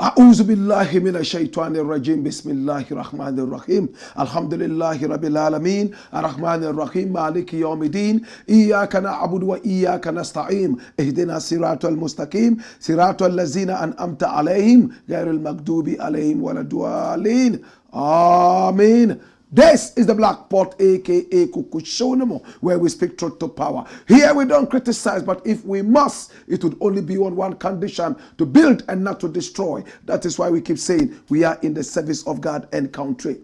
أعوذ بالله من الشيطان الرجيم بسم الله الرحمن الرحيم الحمد لله رب العالمين الرحمن الرحيم مالك يوم الدين إياك نعبد وإياك نستعين اهدنا الصراط المستقيم صراط الذين أنعمت عليهم غير المغضوب عليهم ولا الضالين آمين. This is the Black Pot, aka Kukushonamo, where we speak truth to power. Here we don't criticize, but if we must, it would only be on one condition: to build and not to destroy. That is why we keep saying we are in the service of God and country.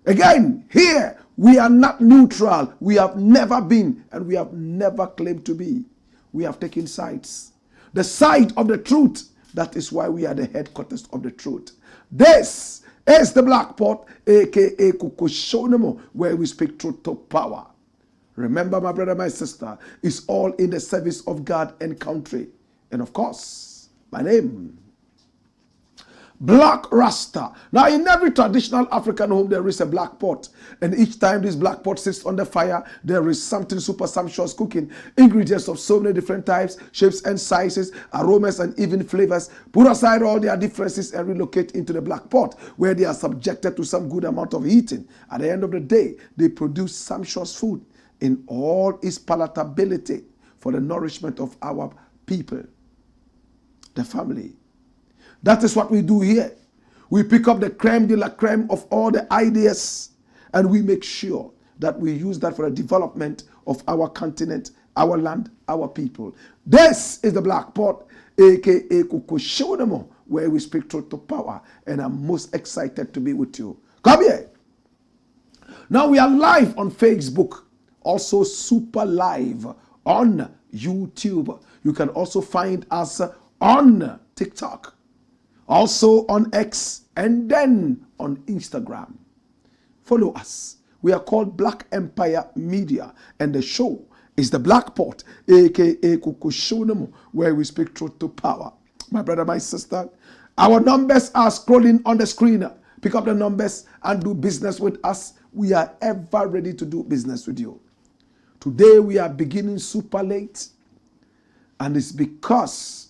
Again, here we are not neutral. We have never been, and we have never claimed to be. We have taken sides. The side of the truth. That is why we are the headquarters of the truth. This is the Black Pot, aka Kukushonamo, where we speak truth to power. Remember, my brother, my sister, it's all in the service of God and country. And of course, my name, Black Rasta. Now, in every traditional African home, there is a black pot. And each time this black pot sits on the fire, there is something super sumptuous cooking. Ingredients of so many different types, shapes and sizes, aromas and even flavors. Put aside all their differences and relocate into the black pot, where they are subjected to some good amount of heating. At the end of the day, they produce sumptuous food in all its palatability for the nourishment of our people, the family. That is what we do here. We pick up the creme de la creme of all the ideas, and we make sure that we use that for the development of our continent, our land, our people. This is the Black Pot, aka Kukushonamo, where we speak truth to power, and I'm most excited to be with you. Come here. Now we are live on Facebook, also super live on YouTube. You can also find us on TikTok, also on X, and then on Instagram. Follow us. We are called Black Empire Media, and the show is the Black Pot, aka Kukushonamo, where we speak truth to power. My brother, my sister, our numbers are scrolling on the screen. Pick up the numbers and do business with us. We are ever ready to do business with you. Today we are beginning super late, and it's because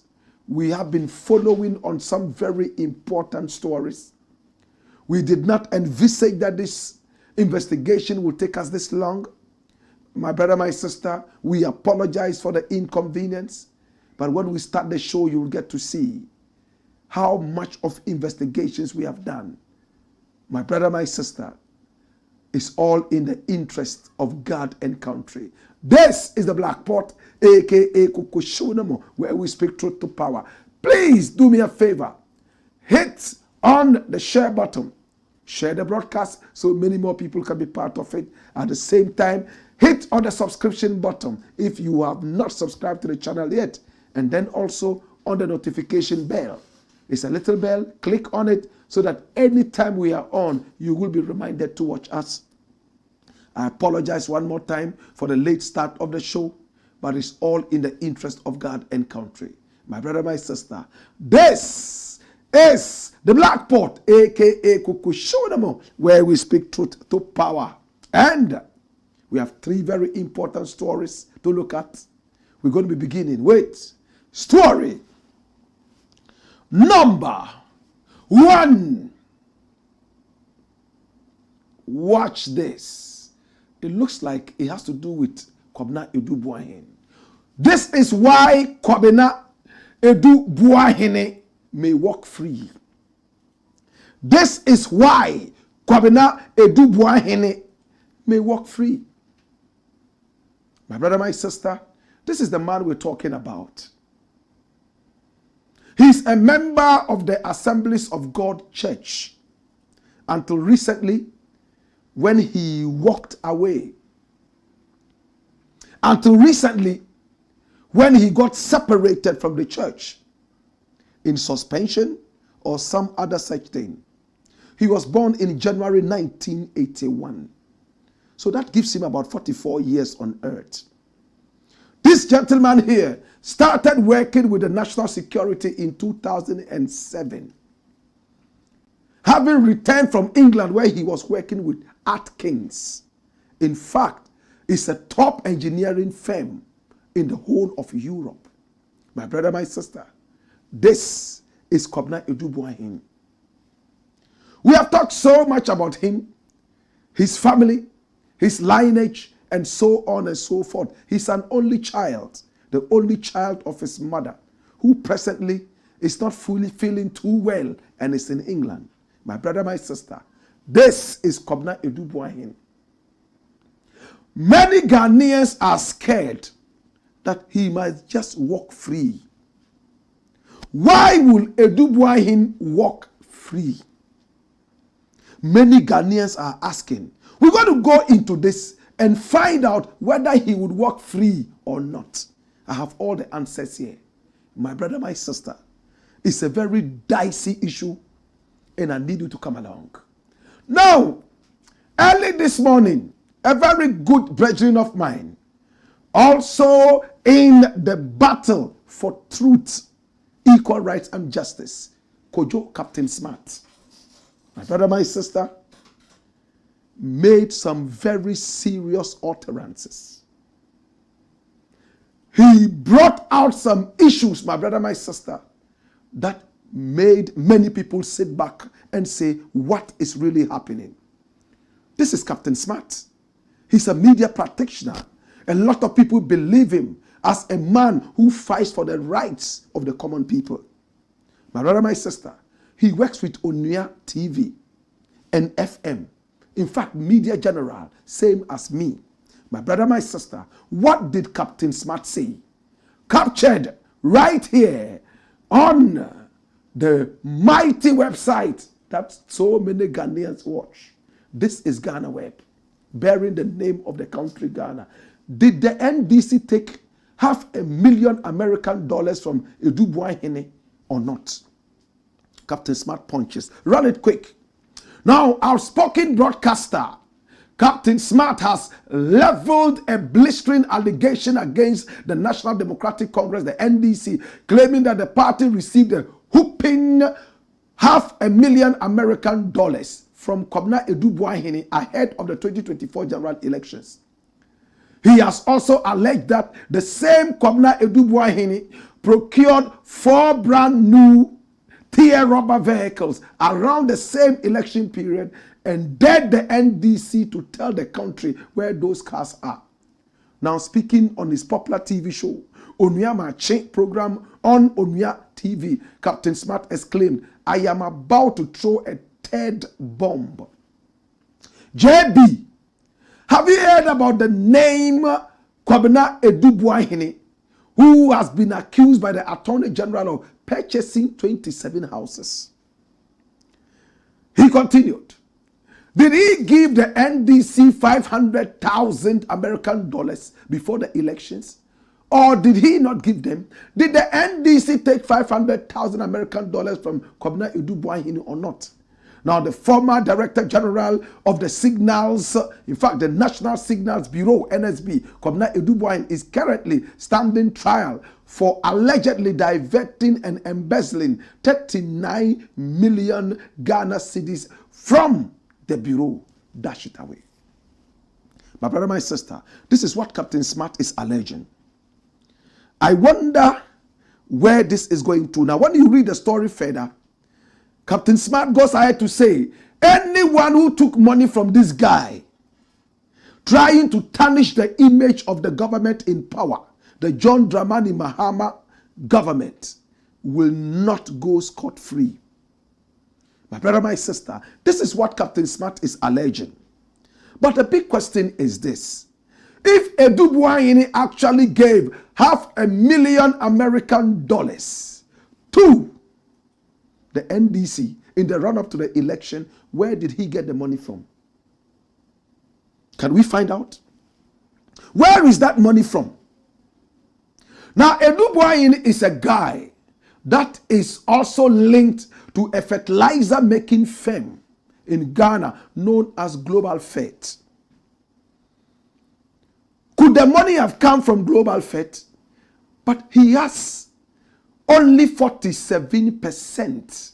we have been following on some very important stories. We did not envisage that this investigation will take us this long. My brother, my sister, we apologize for the inconvenience. But when we start the show, you will get to see how much of investigations we have done. My brother, my sister, it's all in the interest of God and country. This is the Black Pot, aka Kukushonamo, where we speak truth to power. Please do me a favor. Hit on the share button. Share the broadcast so many more people can be part of it. At the same time, hit on the subscription button if you have not subscribed to the channel yet. And then also on the notification bell. It's a little bell. Click on it so that anytime we are on, you will be reminded to watch us. I apologize one more time for the late start of the show, but it's all in the interest of God and country. My brother, my sister, this is the Black Pot, aka Kukushonamo, where we speak truth to power. And we have three very important stories to look at. We're going to be beginning with story number 1. Watch this. It looks like it has to do with Kwabena Adu-Boahene. This is why Kwabena Adu-Boahene may walk free. This is why Kwabena Adu-Boahene may walk free. My brother, my sister, this is the man we're talking about. He's a member of the Assemblies of God Church until recently when he walked away. Until recently when he got separated from the church in suspension or some other such thing. He was born in January 1981. So that gives him about 44 years on earth. This gentleman here started working with the national security in 2007. Having returned from England where he was working with Atkins. In fact, it's a top engineering firm in the whole of Europe. My brother, my sister, this is Kwabena Adu-Boahene. We have talked so much about him, his family, his lineage, and so on and so forth. He's an only child, the only child of his mother, who presently is not fully feeling too well and is in England. My brother, my sister, this is Kwabena Adu-Boahene. Many Ghanaians are scared that he might just walk free. Why will Adu-Boahene walk free? Many Ghanaians are asking. We're going to go into this and find out whether he would walk free or not. I have all the answers here. My brother, my sister, it's a very dicey issue and I need you to come along. Now, early this morning, a very good brethren of mine, also in the battle for truth, equal rights and justice, Kojo Captain Smart, my brother, my sister, made some very serious utterances. He brought out some issues, my brother, my sister, that made many people sit back and say, what is really happening? This is Captain Smart. He's a media practitioner. A lot of people believe him as a man who fights for the rights of the common people. My brother, my sister, he works with Onua TV and FM. In fact, Media General, same as me. My brother, my sister, what did Captain Smart say? Captured right here on the mighty website that so many Ghanaians watch. This is Ghana Web, bearing the name of the country Ghana. Did the NDC take $500,000 American from Adu-Boahene or not? Captain Smart punches. Run it quick. Now, outspoken broadcaster Captain Smart has leveled a blistering allegation against the National Democratic Congress, the NDC, claiming that the party received a whooping $500,000 American from Kwabena Adu-Boahene ahead of the 2024 general elections. He has also alleged that the same Kwabena Adu-Boahene procured 4 brand new tear rubber vehicles around the same election period and dared the NDC to tell the country where those cars are. Now, speaking on his popular TV show, Onua Mache program on Onua TV, Captain Smart exclaimed, "I am about to throw a third bomb." JB, have you heard about the name Kwabena Adu-Boahene, who has been accused by the Attorney General of purchasing 27 houses? He continued, did he give the NDC $500,000 American before the elections? Or did he not give them? Did the NDC take $500,000 American from Kwabena Adu-Boahene or not? Now, the former Director General of the Signals, in fact, the National Signals Bureau, NSB, Kwabena Adu-Boahene, is currently standing trial for allegedly diverting and embezzling 39 million Ghana cedis from the Bureau. Dash it away. My brother, my sister, this is what Captain Smart is alleging. I wonder where this is going to. Now, when you read the story further, Captain Smart goes ahead to say, anyone who took money from this guy, trying to tarnish the image of the government in power, the John Dramani Mahama government, will not go scot-free. My brother, my sister, this is what Captain Smart is alleging. But the big question is this. If Adu-Boahene actually gave $500,000 American to the NDC in the run-up to the election, where did he get the money from? Can we find out? Where is that money from? Now, Adu-Boahene is a guy that is also linked to a fertilizer-making firm in Ghana known as Global Fet. Could the money have come from Global Fet? But he has only 47%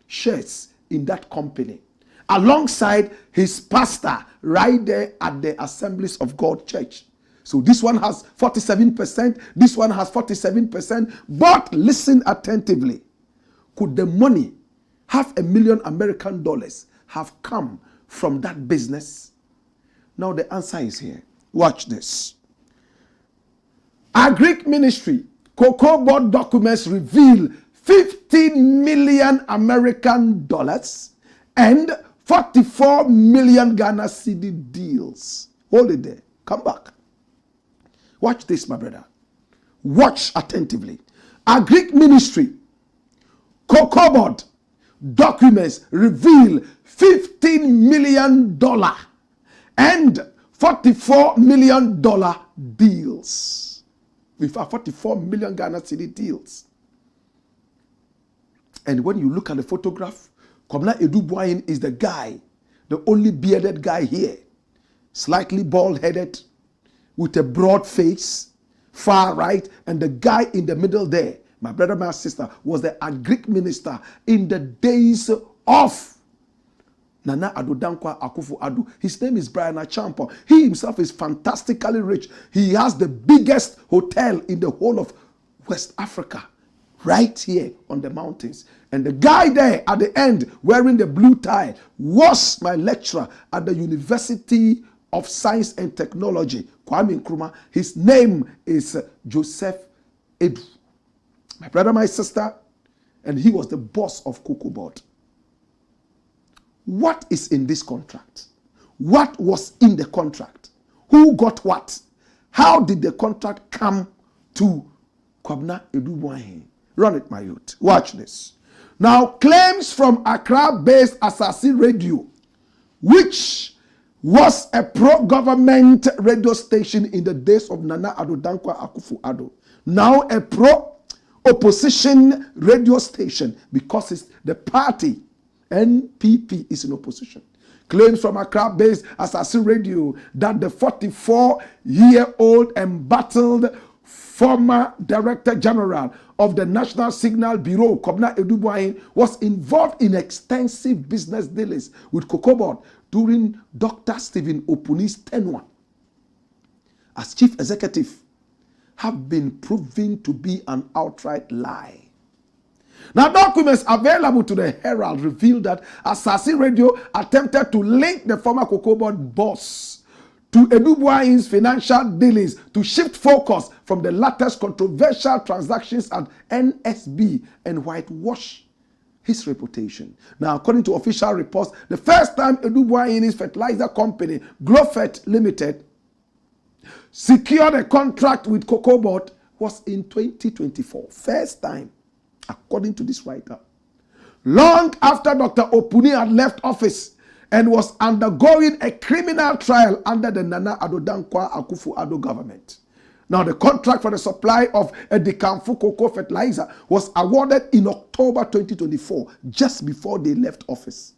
shares in that company, alongside his pastor right there at the Assemblies of God Church. So this one has 47%, this one has 47%. But listen attentively. Could the money, $500,000 American have come from that business? Now the answer is here. Watch this. Agric Ministry Cocoa Board documents reveal $15 million American and 44 million Ghana cedi deals. Hold it there. Come back. Watch this, my brother. Watch attentively. Agric Ministry Cocoa Board documents reveal $15 million and $44 million deals. With 44 million Ghana cedi deals. And when you look at the photograph, Kwabena Adu-Boahene is the guy, the only bearded guy here. Slightly bald-headed, with a broad face, far right, and the guy in the middle there, my brother, my sister, was the Agric Minister in the days of Nana Akufo-Addo. His name is Brian Achampo. He himself is fantastically rich. He has the biggest hotel in the whole of West Africa, right here on the mountains. And the guy there at the end wearing the blue tie was my lecturer at the University of Science and Technology, Kwame Nkrumah. His name is Joseph Edu. My brother, my sister, and he was the boss of Cocoa Board. What is in this contract? What was in the contract? Who got what? How did the contract come to Kwabena Adu-Boahene? Run it, my youth. Watch this. Now, claims from Accra-based Asase Radio, which was a pro-government radio station in the days of Nana Akufo-Addo, now a pro-opposition radio station because it's the party NPP is in opposition. Claims from Accra-based Asase Radio that the 44-year-old embattled former Director General of the National Signal Bureau, Kwabena Adu-Boahene, was involved in extensive business dealings with Cocoa Board during Dr. Stephen Opuni's tenure as chief executive have been proven to be an outright lie. Now, documents available to the Herald reveal that Asase Radio attempted to link the former Cocoa Board boss to Adu-Boahene's financial dealings to shift focus from the latter's controversial transactions at NSB and whitewash his reputation. Now, according to official reports, the first time Adu-Boahene's fertilizer company, Glofet Limited, secured a contract with Cocoa Board was in 2024. First time, according to this writer. Long after Dr. Opuni had left office and was undergoing a criminal trial under the Nana Akufo-Addo government. Now, the contract for the supply of a Dekamfu cocoa fertilizer was awarded in October 2024, just before they left office.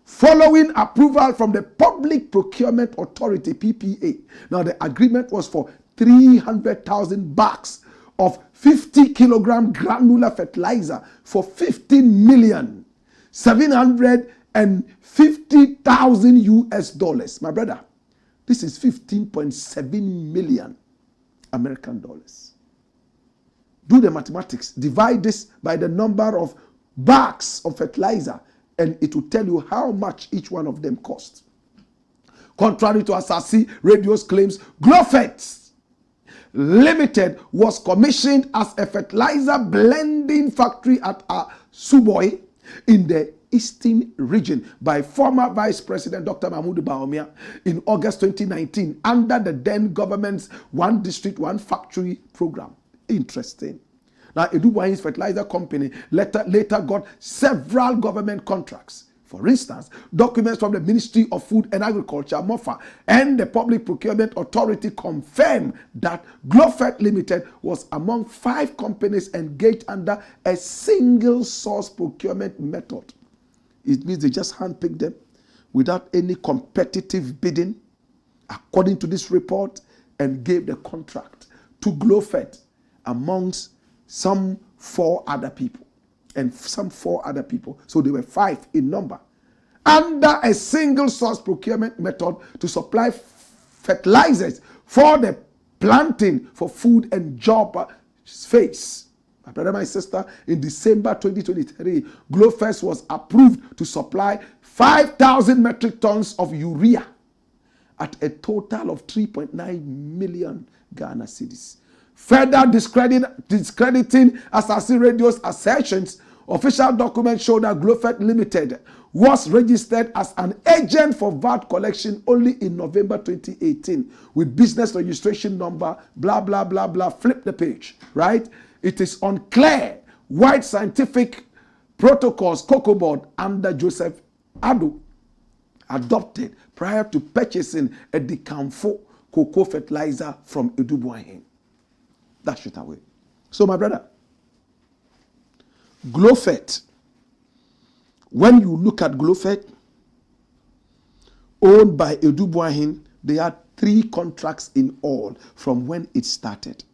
Following approval from the Public Procurement Authority, PPA. Now, the agreement was for 300,000 bags of 50-kilogram granular fertilizer for $15,750,000 US. My brother, this is 15.7 million American dollars. Do the mathematics. Divide this by the number of bags of fertilizer, and it will tell you how much each one of them cost. Contrary to Asase Radio's claims, Glofet Limited was commissioned as a fertilizer blending factory at Suboy in the Eastern Region by former Vice President Dr. Mahmoud Bawumia in August 2019 under the then government's One District, One Factory program. Interesting. Now, Adu-Boahene's fertilizer company later got several government contracts. For instance, documents from the Ministry of Food and Agriculture, MOFA, and the Public Procurement Authority confirmed that Glofert Limited was among 5 companies engaged under a single source procurement method. It means they just handpicked them without any competitive bidding, according to this report, and gave the contract to Glofert amongst some 4 other people. And some 4 other people. So they were 5 in number. Under a single source procurement method to supply fertilizers for the planting for food and job phase. My brother, my sister, in December 2023, Glofert was approved to supply 5,000 metric tons of urea at a total of 3.9 million Ghana cedis. Further discrediting Asasi Radio's assertions, official documents show that Glofert Limited was registered as an agent for VAT collection only in November 2018 with business registration number, blah, blah, blah, blah. Flip the page, right? It is unclear why scientific protocols Cocoa Board under Joseph Addo adopted prior to purchasing a Decanfo cocoa fertilizer from Adu-Boahene. Dash it away. So, my brother, Glofert, when you look at Glofert, owned by Adu-Boahene, they had 3 contracts in all from when it started.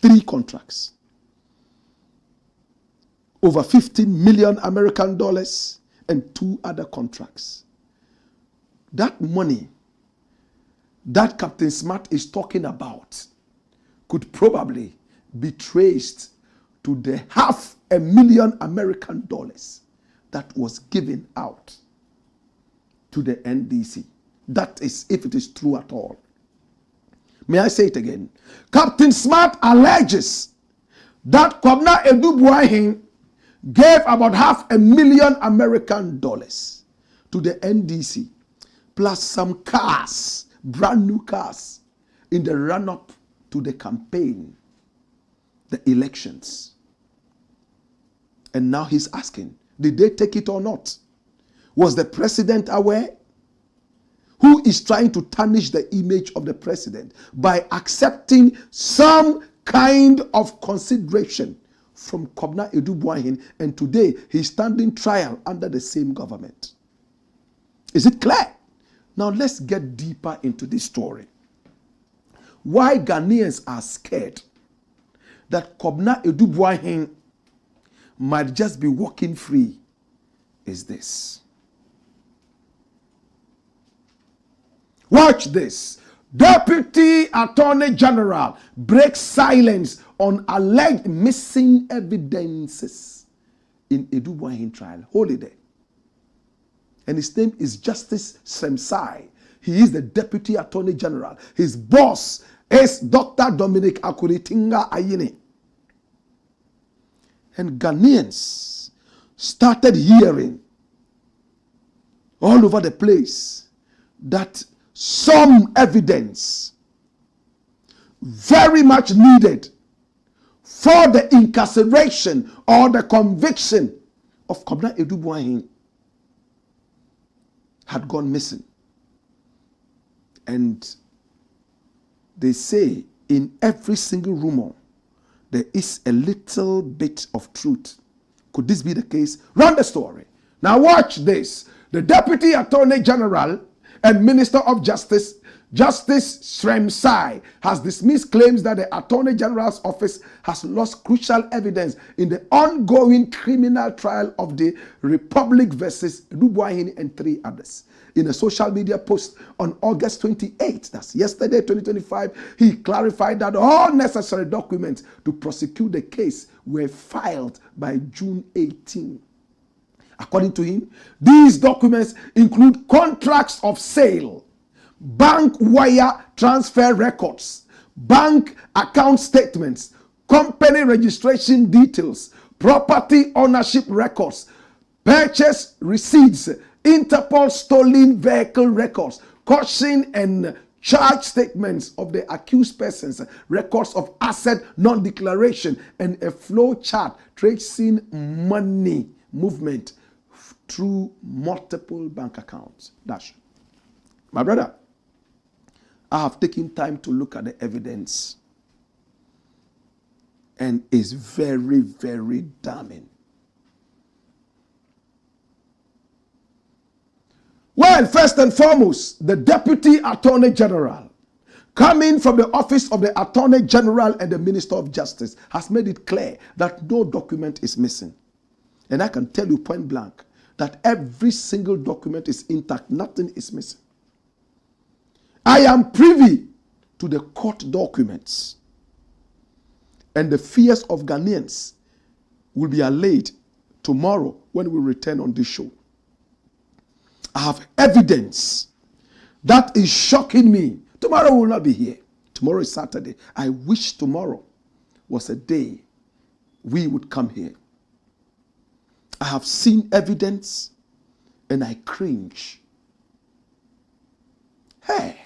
3 contracts. Over 15 million American dollars and 2 other contracts. That money that Captain Smart is talking about could probably be traced to the $500,000 American dollars that was given out to the NDC. That is, if it is true at all. May I say it again? Captain Smart alleges that Kwabena Adu-Boahene gave about $500,000 American dollars to the NDC, plus some cars, brand new cars, in the run-up to the campaign, the elections. And now he's asking, did they take it or not? Was the president aware? Who is trying to tarnish the image of the president by accepting some kind of consideration from Kwabena Adu-Boahene, and today he's standing trial under the same government? Is it clear? Now let's get deeper into this story. Why Ghanaians are scared that Kwabena Adu-Boahene might just be walking free is this. Watch this. Deputy Attorney General breaks silence on alleged missing evidences in Adu-Boahene trial. Hold it there. And his name is Justice Semsai. He is the Deputy Attorney General. His boss is Dr. Dominic Akuritinga Ayine. And Ghanaians started hearing all over the place that some evidence very much needed for the incarceration or the conviction of Kwabena Adu-Boahene had gone missing. And they say in every single rumor there is a little bit of truth. Could this be the case? Run the story. Now watch this. The Deputy Attorney General and Minister of Justice, Justice Semsai, has dismissed claims that the Attorney General's office has lost crucial evidence in the ongoing criminal trial of the Republic versus Adu-Boahene and 3 others. In a social media post on August 28, that's yesterday, 2025, he clarified that all necessary documents to prosecute the case were filed by June 18. According to him, these documents include contracts of sale, bank wire transfer records, bank account statements, company registration details, property ownership records, purchase receipts, Interpol stolen vehicle records, caution and charge statements of the accused persons, records of asset non-declaration, and a flow chart tracing money movement through multiple bank accounts. Dash. My brother, I have taken time to look at the evidence, and it's very, very damning. Well, first and foremost, the Deputy Attorney General, coming from the office of the Attorney General and the Minister of Justice, has made it clear that no document is missing. And I can tell you point blank that every single document is intact, nothing is missing. I am privy to the court documents, and the fears of Ghanaians will be allayed tomorrow when we return on this show. I have evidence that is shocking me. Tomorrow will not be here. Tomorrow is Saturday. I wish tomorrow was a day we would come here. I have seen evidence and I cringe. Hey.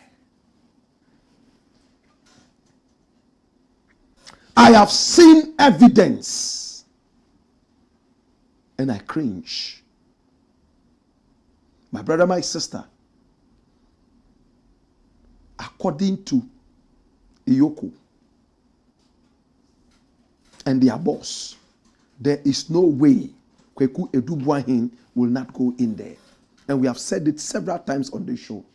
I have seen evidence and I cringe. My brother, my sister, according to Iyoko and their boss, there is no way Kwabena Adu-Boahene will not go in there. And we have said it several times on the show.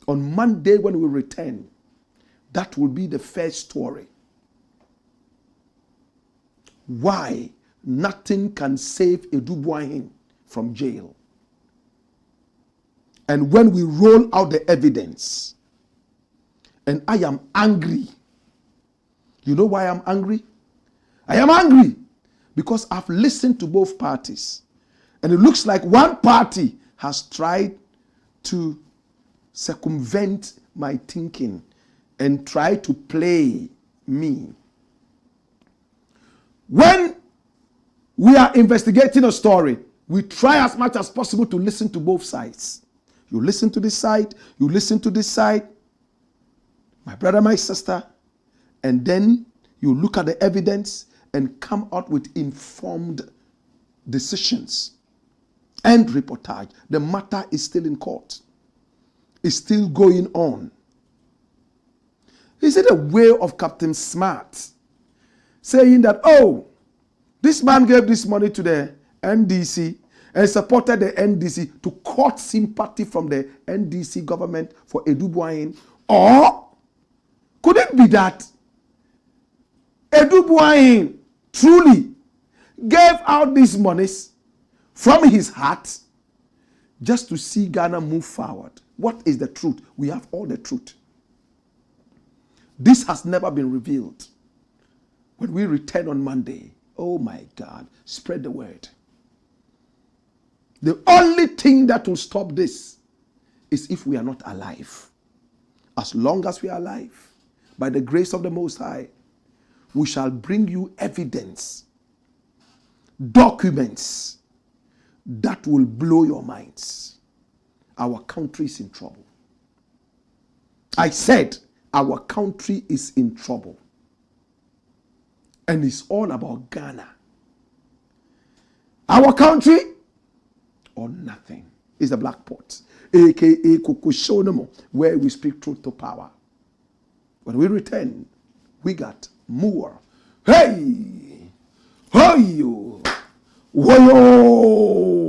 On Monday when we return, that will be the first story. Why nothing can save Adu-Boahene from jail. And when we roll out the evidence, and I am angry. You know why I'm angry? I am angry because I've listened to both parties. And it looks like one party has tried to circumvent my thinking and try to play me. When we are investigating a story, we try as much as possible to listen to both sides. You listen to this side, you listen to this side, my brother, my sister, and then you look at the evidence and come out with informed decisions and reportage. The matter is still in court. It's still going on. Is it a way of Captain Smart saying that, oh, this man gave this money to the NDC and supported the NDC to court sympathy from the NDC government for Adu-Boahene? Or could it be that Adu-Boahene truly gave out these monies from his heart just to see Ghana move forward? What is the truth? We have all the truth. This has never been revealed. When we return on Monday, oh my God, spread the word. The only thing that will stop this is if we are not alive. As long as we are alive, by the grace of the Most High, we shall bring you evidence, documents that will blow your minds. Our country is in trouble. I said our country is in trouble. And it's all about Ghana. Our country or nothing is the Black Pot, aka Kukushonomo, where we speak truth to power. When we return, we got more. Hey! Hoyo! Woyo!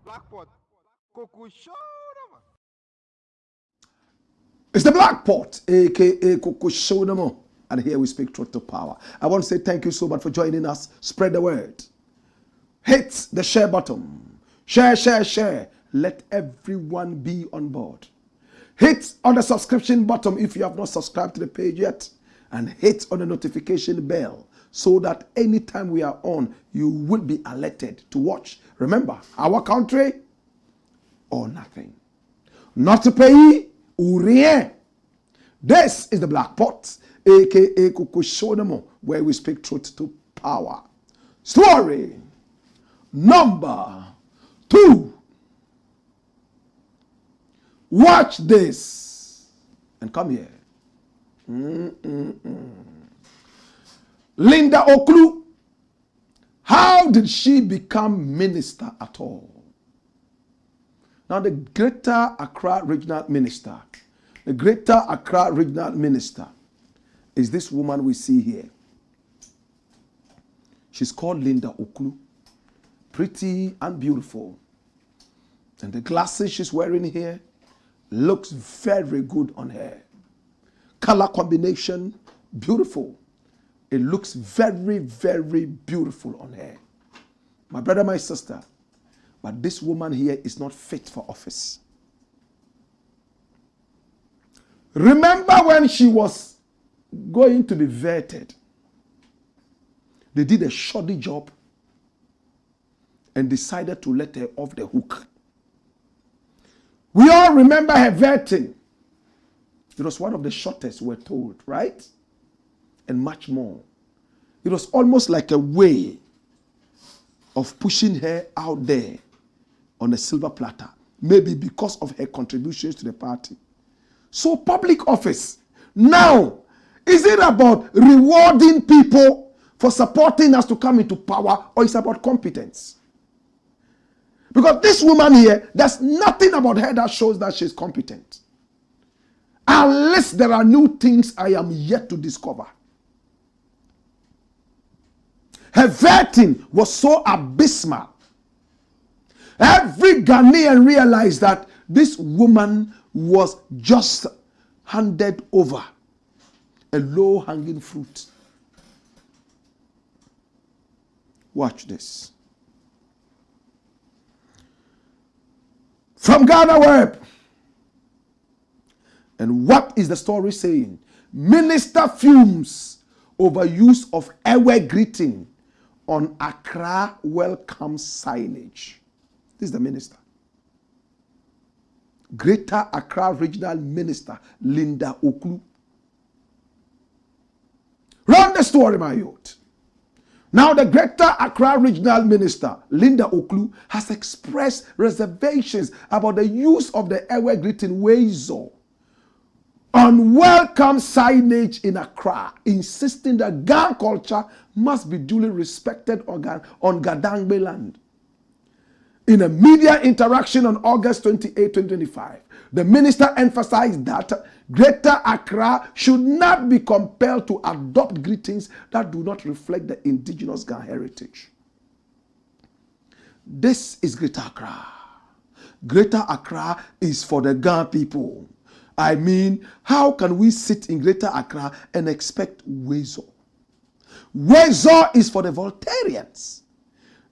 Blackpot. Coco show. It's the Blakk Pot, aka Coco Show. And here we speak truth to power. I want to say thank you so much for joining us. Spread the word. Hit the share button. Share, share, share. Let everyone be on board. Hit on the subscription button if you have not subscribed to the page yet. And hit on the notification bell so that anytime we are on, you will be alerted to watch. Remember, our country or nothing. Not to pay ou rien. This is the Blakk Pot, aka Coco Show, where we speak truth to power. Story number 2. Watch this and come here. Linda Ocloo. How did she become minister at all? Now, the Greater Accra Regional Minister, is this woman we see here. She's called Linda Ocloo. Pretty and beautiful. And the glasses she's wearing here looks very good on her. Color combination, beautiful. It looks very, very beautiful on her. My brother, my sister, but this woman here is not fit for office. Remember when she was going to be vetted, they did a shoddy job and decided to let her off the hook. We all remember her vetting. It was one of the shortest, we're told, right? And much more. It was almost like a way of pushing her out there on a silver platter, maybe because of her contributions to the party. So public office, now, is it about rewarding people for supporting us to come into power, or is it about competence? Because this woman here, there's nothing about her that shows that she's competent. Unless there are new things I am yet to discover. Her vetting was so abysmal. Every Ghanaian realized that this woman was just handed over a low-hanging fruit. Watch this. From Ghana Web. And what is the story saying? Minister fumes over use of ewe greeting on Accra welcome signage. This is the minister. Greater Accra Regional Minister, Linda Ocloo. Run the story, my youth. Now, the Greater Accra Regional Minister, Linda Ocloo, has expressed reservations about the use of the ewe greeting wezo on welcome signage in Accra, insisting that Ga culture must be duly respected on Gadangbe land. In a media interaction on August 28, 2025, the minister emphasized that Greater Accra should not be compelled to adopt greetings that do not reflect the indigenous Ga heritage. This is Greater Accra. Greater Accra is for the Ga people. I mean, how can we sit in Greater Accra and expect Wezo? Wezo is for the Voltarians.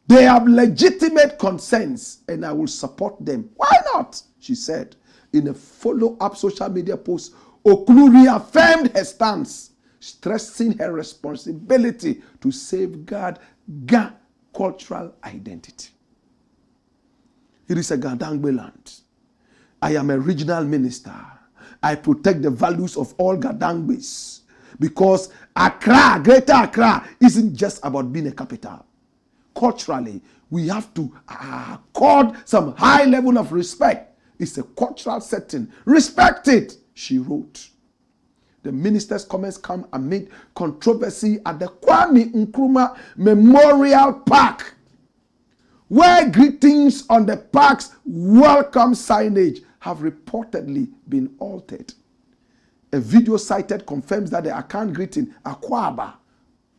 They have legitimate concerns and I will support them. Why not? She said. In a follow-up social media post, Ocloo reaffirmed her stance, stressing her responsibility to safeguard Ga cultural identity. It is a Gadangbe land. I am a regional minister. I protect the values of all Gadangbes because Accra, Greater Accra, isn't just about being a capital. Culturally, we have to accord some high level of respect. It's a cultural setting. Respect it, she wrote. The minister's comments come amid controversy at the Kwame Nkrumah Memorial Park, where greetings on the park's welcome signage have reportedly been altered. A video cited confirms that the Akan greeting, Akwaba,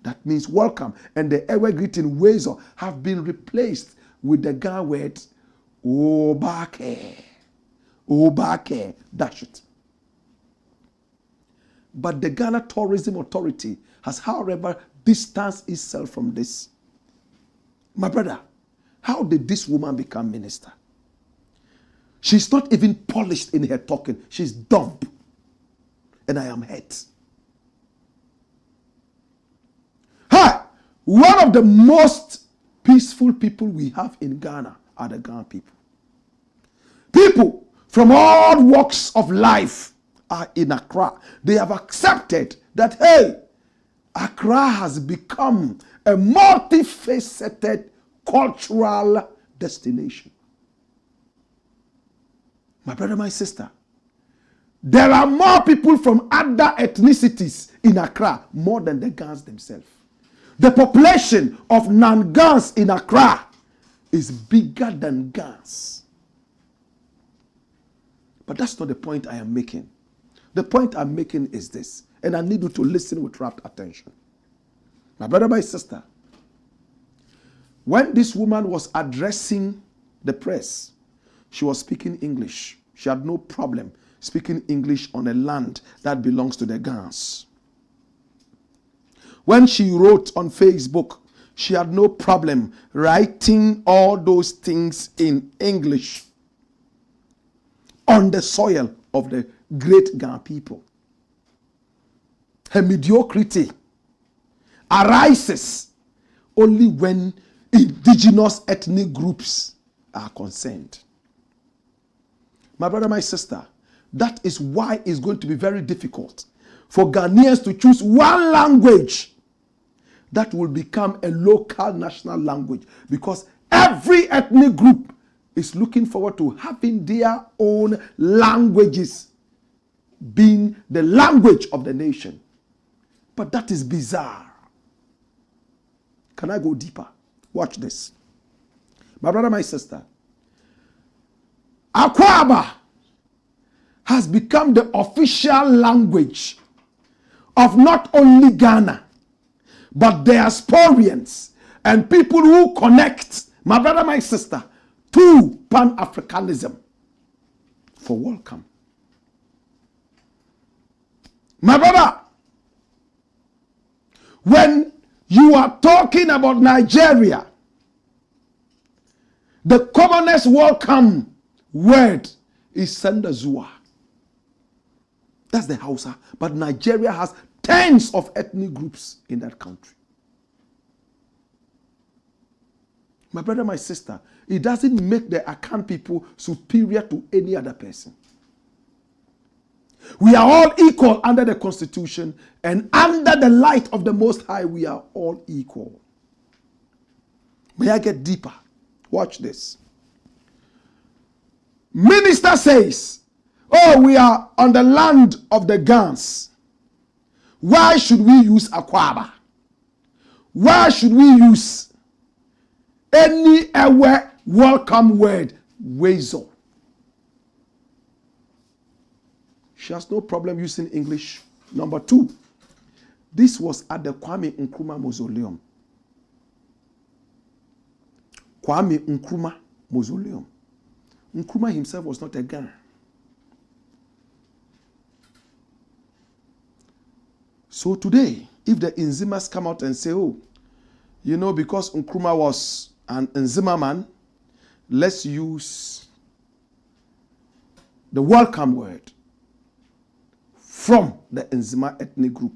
that means welcome, and the Ewe greeting, Wezo, have been replaced with the Ghana word OPARE-ADDO. OPARE-ADDO, dash it. But the Ghana Tourism Authority has, however, distanced itself from this. My brother, how did this woman become minister? She's not even polished in her talking. She's dumb. And I am hurt. Hi! One of the most peaceful people we have in Ghana are the Ghana people. People from all walks of life are in Accra. They have accepted that, hey, Accra has become a multifaceted cultural destination. My brother, my sister, there are more people from other ethnicities in Accra, more than the Gans themselves. The population of non-Gans in Accra is bigger than Gans. But that's not the point I am making. The point I'm making is this, and I need you to listen with rapt attention. My brother, my sister, when this woman was addressing the press, she was speaking English. She had no problem speaking English on a land that belongs to the Gans. When she wrote on Facebook, she had no problem writing all those things in English on the soil of the great Ghana people. Her mediocrity arises only when indigenous ethnic groups are concerned. My brother, my sister, that is why it's going to be very difficult for Ghanaians to choose one language that will become a local national language, because every ethnic group is looking forward to having their own languages being the language of the nation. But that is bizarre. Can I go deeper? Watch this. My brother, my sister, Akwaba has become the official language of not only Ghana, but diasporians and people who connect, my brother, my sister, to Pan-Africanism for welcome. My brother, when you are talking about Nigeria, the commonest welcome word is Sendazua. That's the Hausa. But Nigeria has tens of ethnic groups in that country. My brother, my sister, it doesn't make the Akan people superior to any other person. We are all equal under the Constitution, and under the light of the Most High, we are all equal. May I get deeper? Watch this. Minister says, oh, we are on the land of the Gans. Why should we use Akwaba? Why should we use any welcome word, Wezo? She has no problem using English. Number two, this was at the Kwame Nkrumah Mausoleum. Kwame Nkrumah Mausoleum. Nkrumah himself was not a Ghan. So today, if the Nzimas come out and say, oh, you know, because Nkrumah was an Nzima man, let's use the welcome word from the Nzima ethnic group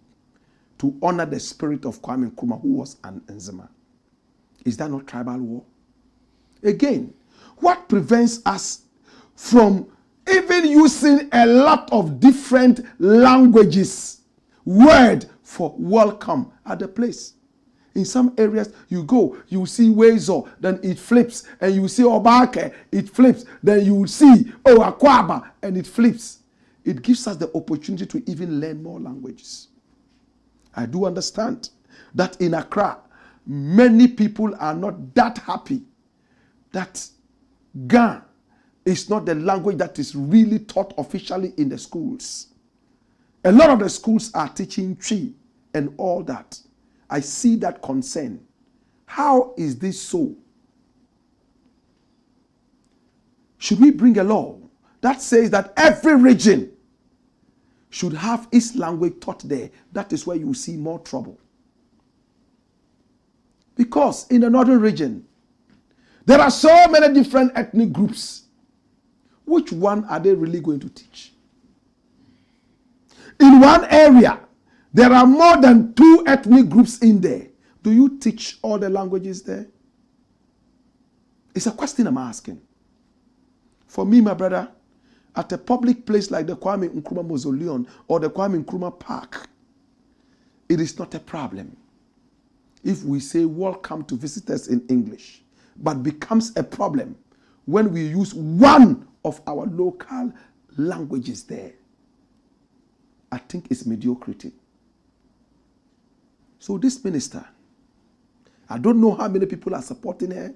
to honor the spirit of Kwame Nkrumah, who was an Nzima. Is that not tribal war? Again, what prevents us from even using a lot of different languages, word for welcome at the place? In some areas, you go, you see Wezo, then it flips, and you see Obake, it flips, then you see, oh, Akwaba, and it flips. It gives us the opportunity to even learn more languages. I do understand that in Accra, many people are not that happy that Ga is not the language that is really taught officially in the schools. A lot of the schools are teaching Twi and all that. I see that concern. How is this so? should we bring a law that says that every region should have its language taught there? That is where you will see more trouble. Because in the northern region, there are so many different ethnic groups. Which one are they really going to teach? In one area, there are more than 2 ethnic groups in there. Do you teach all the languages there? It's a question I'm asking. For me, my brother, at a public place like the Kwame Nkrumah Mausoleum or the Kwame Nkrumah Park, it is not a problem if we say welcome to visitors in English, but becomes a problem when we use one of our local languages there. I think it's mediocrity. So this minister, I don't know how many people are supporting her,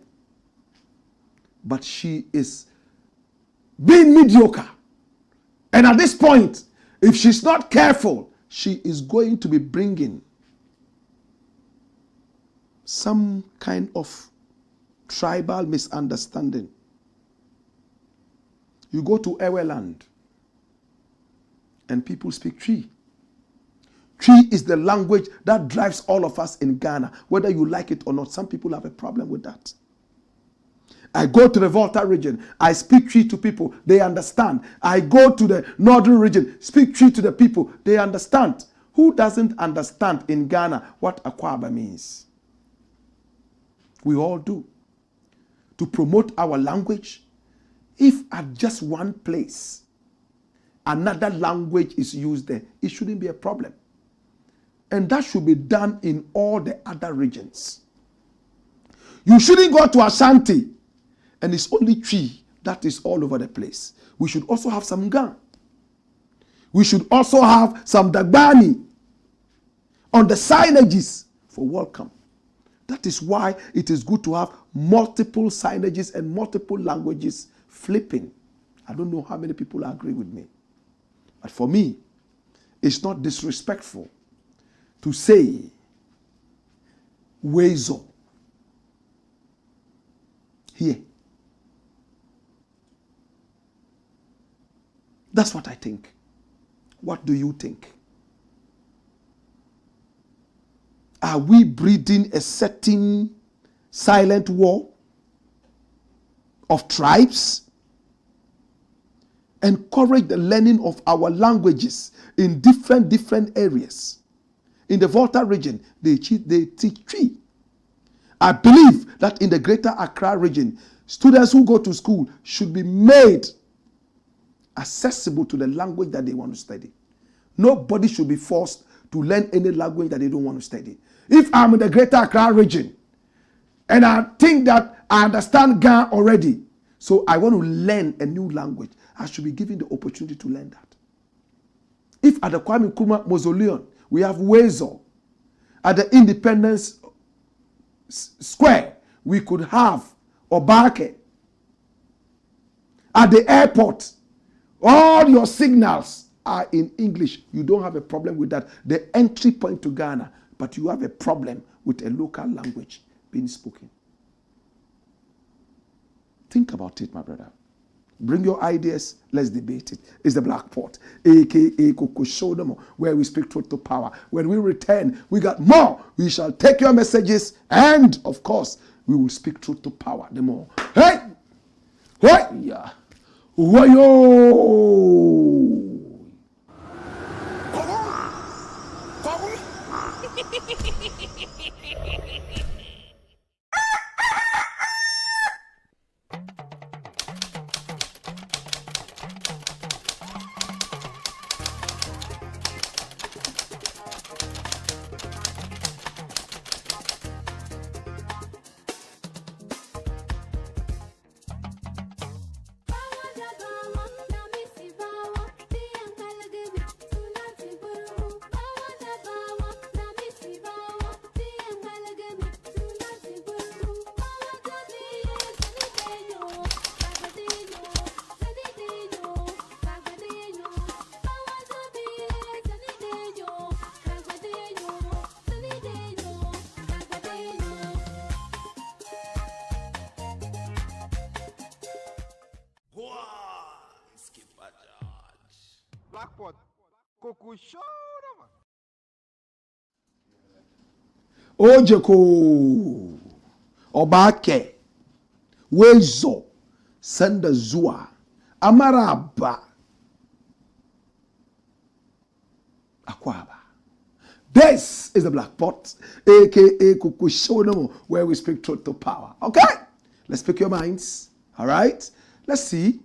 but she is being mediocre. And at this point, if she's not careful, she is going to be bringing some kind of tribal misunderstanding. You go to Ewe land and people speak Twi. Twi is the language that drives all of us in Ghana, whether you like it or not. Some people have a problem with that. I go to the Volta region, I speak Twi to people, they understand. I go to the northern region, speak Twi to the people, they understand. Who doesn't understand in Ghana what Akwaba means? We all do. To promote our language, if at just one place another language is used there, it shouldn't be a problem. And that should be done in all the other regions. You shouldn't go to Ashanti and it's only Twi that is all over the place. We should also have some Ga. We should also have some Dagbani on the signages for welcome. That is why it is good to have multiple signages and multiple languages flipping. I don't know how many people agree with me. But for me, it's not disrespectful to say Wezo here. That's what I think. What do you think? Are we breeding a certain silent war of tribes? Encourage the learning of our languages in different areas. In the Volta region, they teach Twi. I believe that in the greater Accra region, students who go to school should be made accessible to the language that they want to study. Nobody should be forced to learn any language that they don't want to study. If I'm in the greater Accra region and I think that I understand Ga already, so I want to learn a new language, I should be given the opportunity to learn that. If at the Kwame Nkrumah Mausoleum we have Wezo, at the Independence Square we could have Obake, at the airport all your signals are in English. You don't have a problem with that. The entry point to Ghana, but you have a problem with a local language being spoken. Think about it, my brother. Bring your ideas, let's debate it. It's the Blakk Pot, aka Coco Show, where we speak truth to power. When we return, we got more. We shall take your messages, and of course, we will speak truth to power the more. Hey! Hey! Yeah. Wayo! Blackpot. Coco show, man. Ojeko. Obake. Wezo. Senda Zua. Amaraba. Akwaba. This is the Black Pot, aka Kuku Show, where we speak truth to power. Okay? Let's pick your minds. All right? Let's see.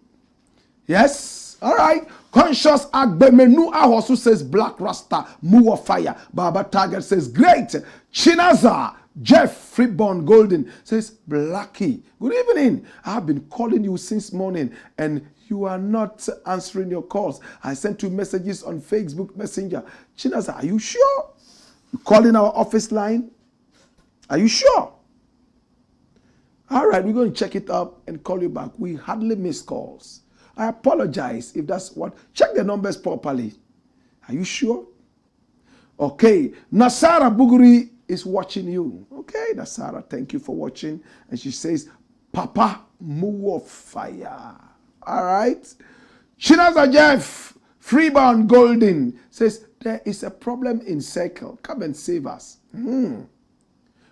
Yes? All right. Conscious Agbemenu Ahosu says Black Rasta, Mua Fire. Baba Target says great. Chinaza, Jeff Freeborn Golden says Blakky. Good evening. I've been calling you since morning and you are not answering your calls. I sent you messages on Facebook Messenger. Chinaza, are you sure? You calling our office line? Are you sure? All right, we're going to check it up and call you back. We hardly miss calls. I apologize if that's what. Check the numbers properly. Are you sure? Okay. Nasara Buguri is watching you. Okay, Nasara, thank you for watching. And she says, Papa Muo Fire. All right. Chinaza Jeff Freeborn Golden says, there is a problem in Circle. Come and save us.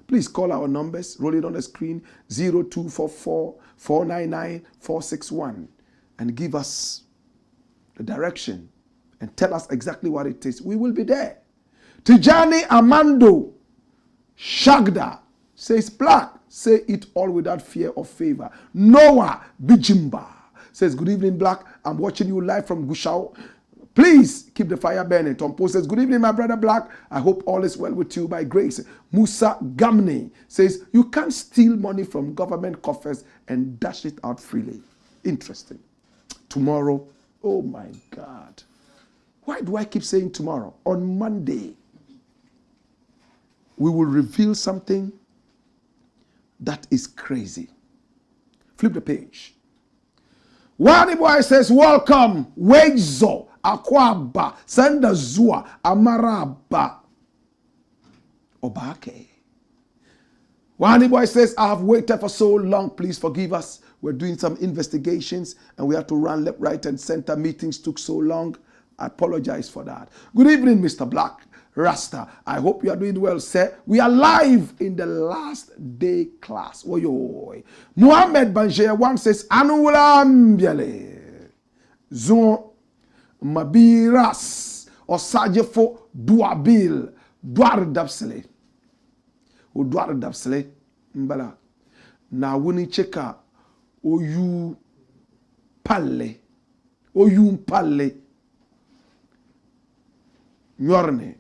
Please call our numbers. Roll it on the screen. 0244 499 461. And give us the direction and tell us exactly what it is. We will be there. Tijani Amando Shagda says, Blakk, say it all without fear or favor. Noah Bijimba says, good evening, Blakk. I'm watching you live from Gushao. Please keep the fire burning. Tom Post says, good evening, my brother Blakk. I hope all is well with you by grace. Musa Gamne says, you can't steal money from government coffers and dash it out freely. Interesting. Tomorrow, oh my God. Why do I keep saying tomorrow? On Monday, we will reveal something that is crazy. Flip the page. One boy says, welcome, Wezo, Akwaba, Senda Zua, Amaraba, Obake. One boy says, I have waited for so long, please forgive us. We're doing some investigations and we had to run left, right, and center. Meetings took so long. I apologize for that. Good evening, Mr. Blakk, Rasta. I hope you are doing well, sir. We are live in the last day class. Oyoy. Muhammad Banjaya one says, Anula Mbiale. Zon Mabiras. Osajefo Duabil. Duar Dapsele. O Duar Dapsele. Mbala. Na wuni cheka. Oyu Palle. Oyu Palle. Nyorne.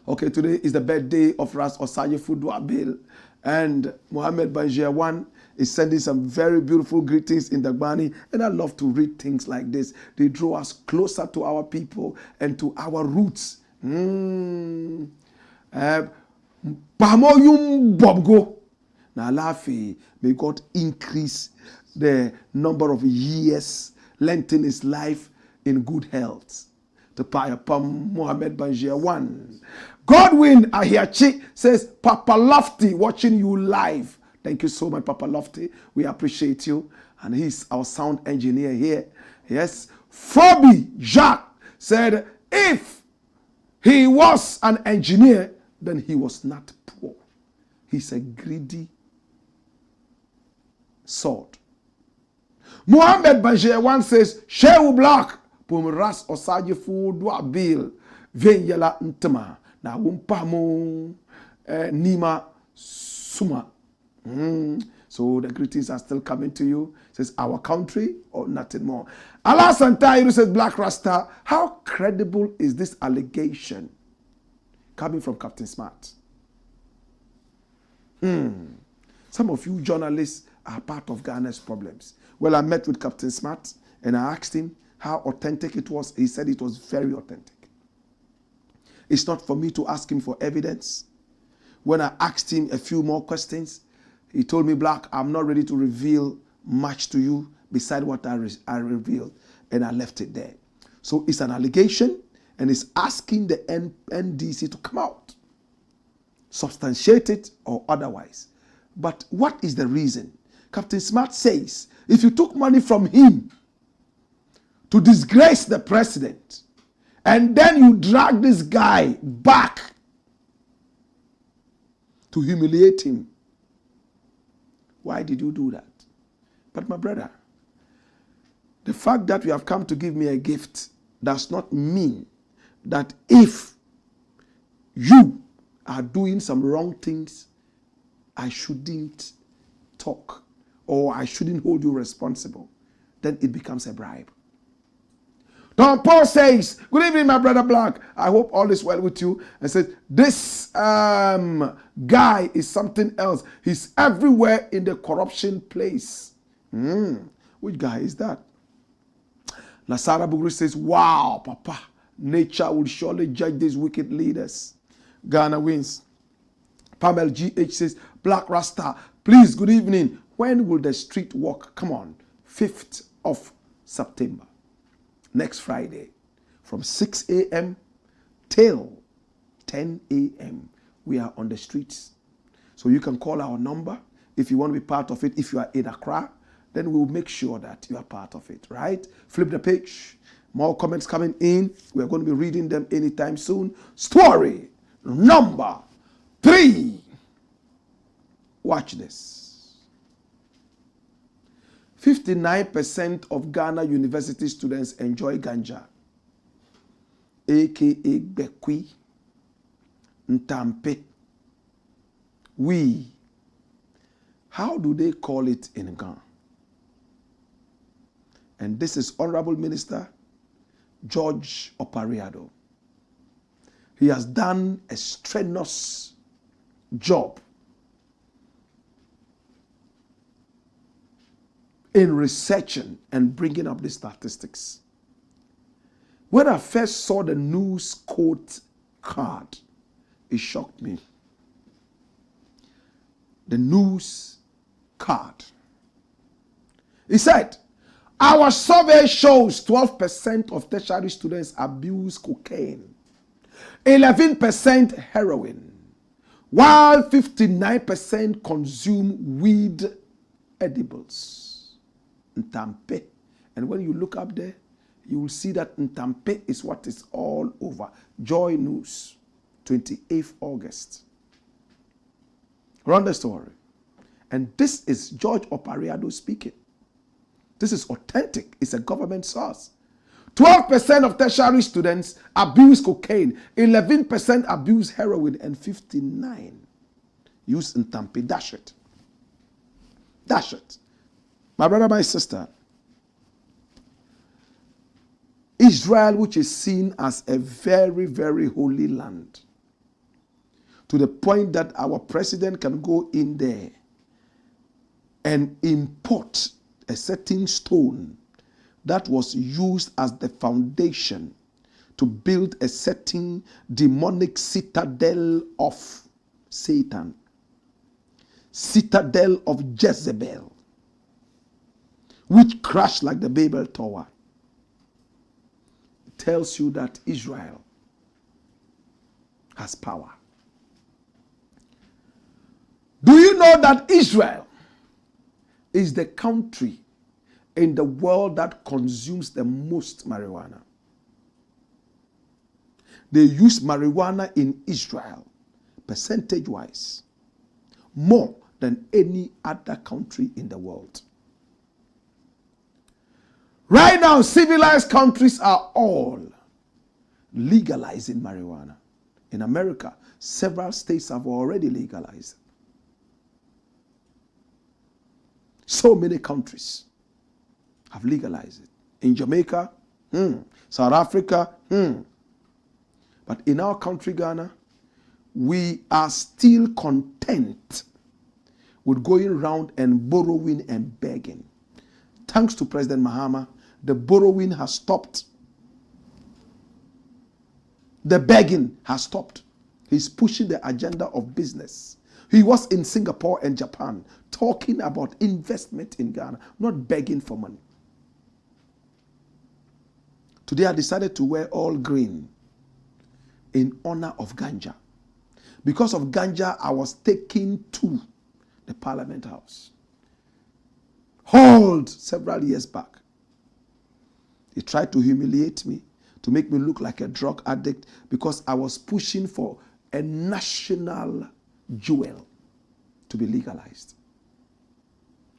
Okay, today is the birthday of Ras Osajefu Duabil, and Muhammad Banjaya one is sending some very beautiful greetings in Dagbani, and I love to read things like this. They draw us closer to our people and to our roots. Pamoyum Bobgo. Now, Lafi, may God increase the number of years, lengthen his life in good health. To Payapam Muhammad Banjaya one. Godwin Ahiachi says, Papa Lofty, watching you live. Thank you so much, Papa Lofty. We appreciate you. And he's our sound engineer here. Yes. Fobi Jacques said, if he was an engineer, then he was not poor. He's a greedy sword. Muhammad Banjaya one says, Shehu Blakk, Ras Osajefu Duabil, Venyala Ntama, na Wumpamo Nima Suma. So the greetings are still coming to you. It says, our country or nothing more. Allah Santairu says, Black Rasta, how credible is this allegation coming from Captain Smart? Some of you journalists are part of Ghana's problems. Well, I met with Captain Smart and I asked him how authentic it was. He said it was very authentic. It's not for me to ask him for evidence. When I asked him a few more questions, he told me, Blakk, I'm not ready to reveal much to you beside what I revealed. And I left it there. So it's an allegation and it's asking the NDC to come out, substantiate it or otherwise. But what is the reason? Captain Smart says, if you took money from him to disgrace the president, and then you drag this guy back to humiliate him. Why did you do that? But my brother, the fact that you have come to give me a gift does not mean that if you are doing some wrong things, I shouldn't talk or I shouldn't hold you responsible. Then it becomes a bribe. Don Paul says, good evening, my brother Blakk. I hope all is well with you. And says, this guy is something else. He's everywhere in the corruption place. Which guy is that? Nasara Bugri says, wow, Papa, nature will surely judge these wicked leaders. Ghana wins. Pamel GH says, Blakk Rasta, please, good evening. When will the street walk come on? 5th of September. Next Friday, from 6 a.m. till 10 a.m. we are on the streets. So you can call our number if you want to be part of it. If you are in Accra, then we'll make sure that you are part of it, right? Flip the page. More comments coming in. We are going to be reading them anytime soon. Story number 3. Watch this. 59% of Ghana university students enjoy ganja, aka Bekwi, Ntampe. How do they call it in Ghana? And this is Honorable Minister George OPARE-ADDO. He has done a strenuous job in researching and bringing up the statistics. When I first saw the news quote card, it shocked me. The news card. He said, our survey shows 12% of tertiary students abuse cocaine, 11% heroin, while 59% consume weed edibles. Ntampe. And when you look up there, you will see that Ntampe is what is all over. Joy News, 28th August. Run the story. And this is George OPARE-ADDO speaking. This is authentic. It's a government source. 12% of tertiary students abuse cocaine, 11% abuse heroin, and 59% use Ntampe. Dash it. Dash it. My brother, my sister, Israel, which is seen as a very, very holy land, to the point that our president can go in there and import a certain stone that was used as the foundation to build a certain demonic citadel of Satan, citadel of Jezebel, which crashed like the Babel Tower. It tells you that Israel has power. Do you know that Israel is the country in the world that consumes the most marijuana? They use marijuana in Israel, percentage-wise, more than any other country in the world. Right now, civilized countries are all legalizing marijuana. In America, several states have already legalized it. So many countries have legalized it. In Jamaica, South Africa, But in our country, Ghana, we are still content with going around and borrowing and begging. Thanks to President Mahama, the borrowing has stopped. The begging has stopped. He's pushing the agenda of business. He was in Singapore and Japan talking about investment in Ghana, not begging for money. Today I decided to wear all green in honor of ganja. Because of ganja, I was taken to the Parliament House, hauled several years back. He tried to humiliate me, to make me look like a drug addict because I was pushing for a national jewel to be legalized.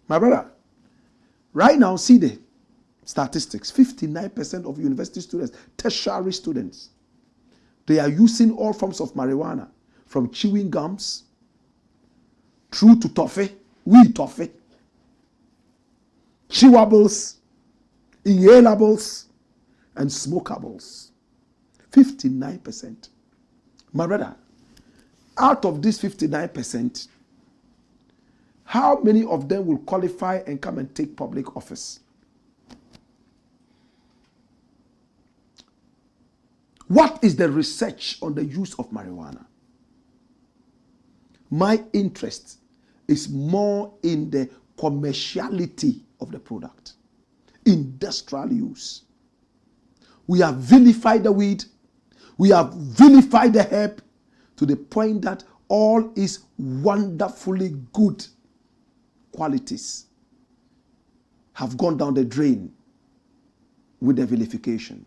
My brother, right now, see the statistics. 59% of university students, tertiary students, they are using all forms of marijuana, from chewing gums through to toffee, weed toffee, chewables, inhalables, and smokables. 59%. My brother, out of this 59%, how many of them will qualify and come and take public office? What is the research on the use of marijuana? My interest is more in the commerciality of the product, industrial use. We have vilified the weed, we have vilified the herb to the point that all its wonderfully good qualities have gone down the drain with the vilification.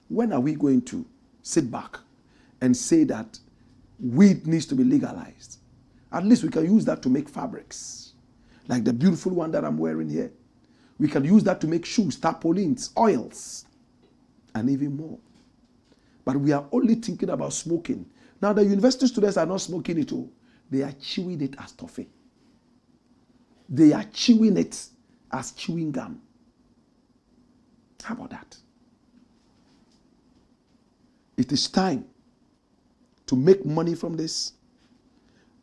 When are we going to sit back and say that weed needs to be legalized? At least we can use that to make fabrics, like the beautiful one that I'm wearing here. We can use that to make shoes, tarpaulins, oils, and even more. But we are only thinking about smoking. Now the university students are not smoking it all. They are chewing it as toffee. They are chewing it as chewing gum. How about that? It is time to make money from this.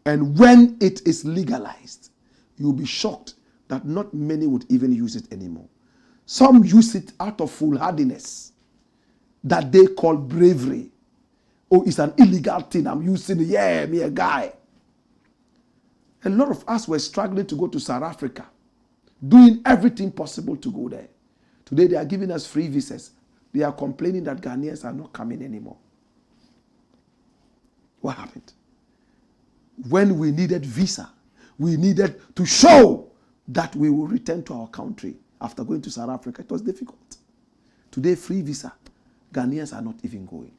And when it is legalized, you'll be shocked that not many would even use it anymore. Some use it out of foolhardiness that they call bravery. Oh, it's an illegal thing. I'm using it. Yeah, me a guy. A lot of us were struggling to go to South Africa, doing everything possible to go there. Today they are giving us free visas. They are complaining that Ghanaians are not coming anymore. What happened? When we needed visa, we needed to show that we will return to our country after going to South Africa. It was difficult. Today, free visa, Ghanaians are not even going.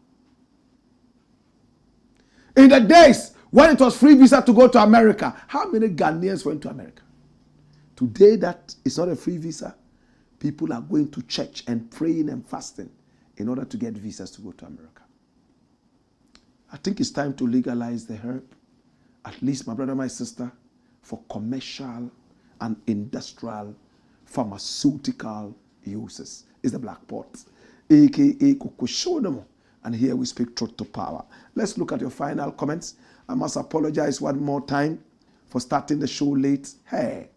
In the days when it was free visa to go to America, how many Ghanaians went to America? Today that it's not a free visa, people are going to church and praying and fasting in order to get visas to go to America. I think it's time to legalize the herb, at least, my brother, my sister, for commercial and industrial pharmaceutical uses. It's the Blakk pot, aka Kokoshonamo. And here we speak truth to power. Let's look at your final comments. I must apologize one more time for starting the show late. Hey,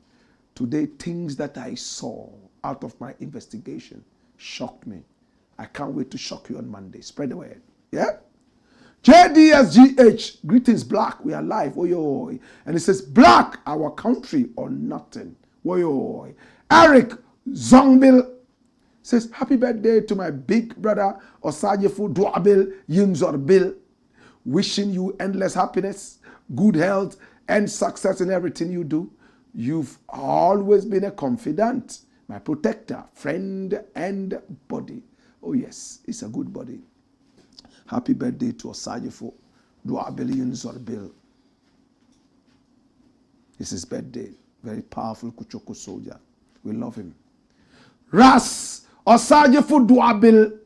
today things that I saw out of my investigation shocked me. I can't wait to shock you on Monday. Spread the word. Yeah? JDSGH, greetings Blakk, we are live. Oy. And it says, Blakk, our country or nothing. Oy. Eric Zongbil says, happy birthday to my big brother Osagyefo Duabil Yinzorbil. Wishing you endless happiness, good health, and success in everything you do. You've always been a confidant, my protector, friend, and body. Oh yes, it's a good body. Happy birthday to Osagyefo Duabil Yinzorbil. It's his birthday. Very powerful Kuchoko soldier. We love him. Ras Osagyefo Duabil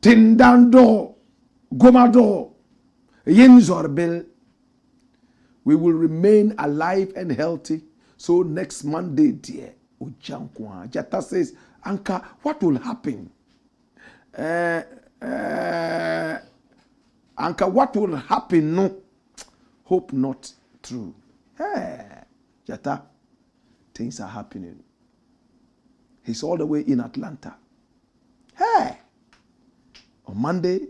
Tindando Gomado Yinzorbil. We will remain alive and healthy. So next Monday, dear Ujankwa Jata says, Anka, what will happen? Anka, what will happen? No, hope not true. Hey, Jata, things are happening. He's all the way in Atlanta. Hey, on Monday,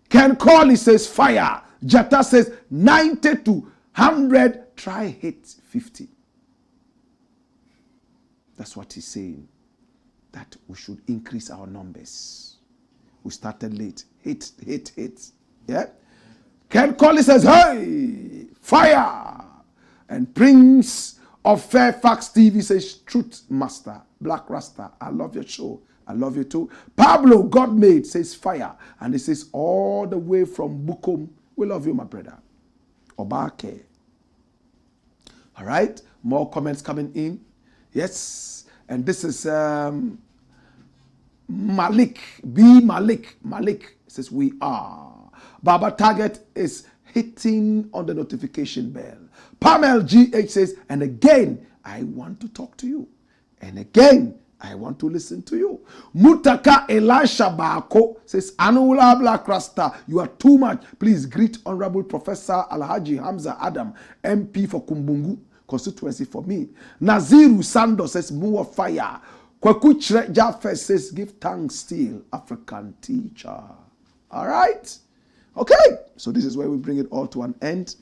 Ken Colley says fire. Jata says 90 to 100. Try hit 50. That's what he's saying. That we should increase our numbers. We started late. Hit. Yeah. Ken Colley says, hey, fire. And Prince of Fairfax TV says, Truth Master, Black Rasta, I love your show. I love you too. Pablo, God made, says fire. And he says, all the way from Bukom, we love you, my brother. Obake. All right, more comments coming in. Yes, and this is Malik, B. Malik says, we are. Baba Target is hitting on the notification bell. Pamel GH says, and again, I want to talk to you. And again, I want to listen to you. Mutaka Elisha Bako says, Anula Black Rasta, you are too much. Please greet Honorable Professor Alhaji Hamza Adam, MP for Kumbungu constituency for me. Naziru Sando says, more fire. Kwekuchre Jaffe says, give thanks still, African teacher. All right? Okay, so this is where we bring it all to an end.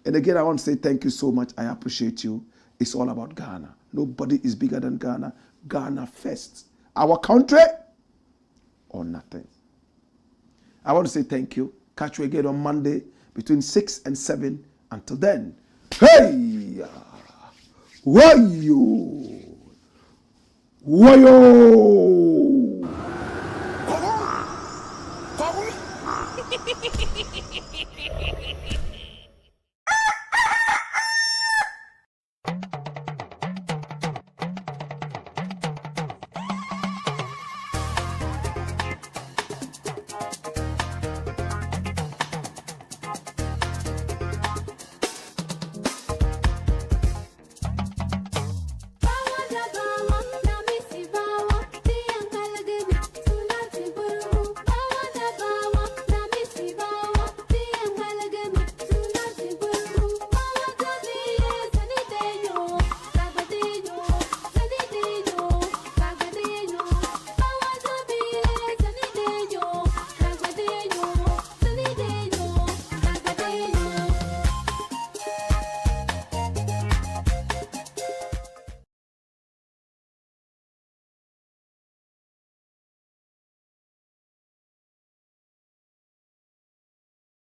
And again, I want to say thank you so much. I appreciate you. It's all about Ghana. Nobody is bigger than Ghana. Ghana first. Our country or nothing. I want to say thank you. Catch you again on Monday between 6 and 7. Until then, hey! Wayo! Wayo!